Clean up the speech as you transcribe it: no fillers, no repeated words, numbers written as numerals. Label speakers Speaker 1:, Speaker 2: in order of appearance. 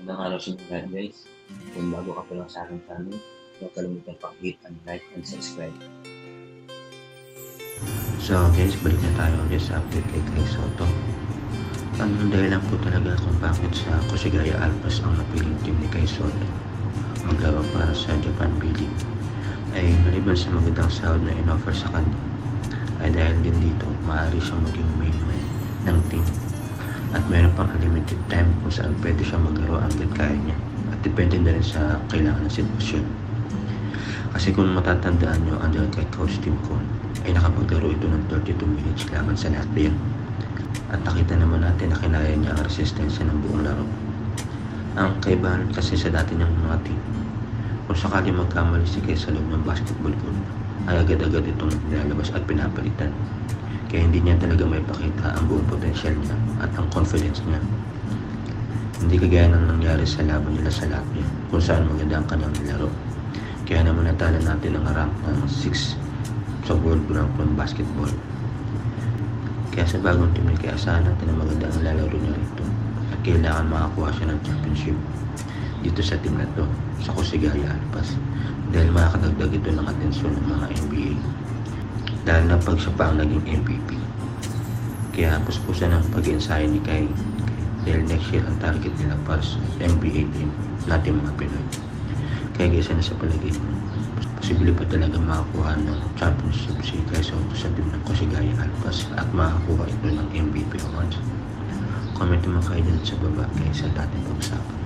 Speaker 1: Magandang araw sa inyo lahat guys. Kung bago ka pa lang sa aking channel, huwag kalimutan pag-hit and like and subscribe.
Speaker 2: So guys, balik na tayo ulit sa update kay Clay Soto. Ang dahilan po talaga kung bakit sa Koshigaya Alpas ang napiling team ni Kai Soto maglaro para sa Japan B-League ay maliban sa magandang sahod na in-offer sa kanya ay dahil din dito maaari siyang maging main man ng team at mayroon pang unlimited time kung saan pwede siyang maglaro hanggat kaya niya at depende na rin sa kailangan ng sitwasyon. Kasi kung matatandaan nyo, under kay Coach Tim Cone ay nakapaglaro ito ng 32 minutes laban sa Latvia. At nakita naman natin na kinaya niya ang resistensya ng buong laro. Ang kaibahan kasi sa dati niyang mga team, kung sakali magkamali si Kai sa loob ng basketball court, ay agad-agad itong nilalabas at pinapalitan. Kaya hindi niya talaga may pakita ang buong potensyal niya at ang confidence niya. Hindi kagaya ng nangyari sa laban nila sa Latvia, kung saan maganda ang kanyang nilaro. Kaya naman natala natin ang rank ng 6 sa World Rank ng basketball. Kaya sa bagong team ni Kai, asahan natin na maganda ang lalaro niya rito at kailangan makakuha siya ng championship dito sa team na to, sa Koshigaya Alpas, dahil makakadagdag ito ng atensyon ng mga NBA dahil na pag siya pa ang naging MVP. Kaya puspusan ang pag-ensayo ni Kai dahil next year ang target nila para sa NBA team natin mga Pinoy. Kaya isa na sa palagay mo, posible pa talaga makakuha ng championship si Kai Soto sa team ng Koshigaya Alpas at makakuha ito ng MVP awards. Comment naman kayo dyan sa baba kaysa dating pag-usapan.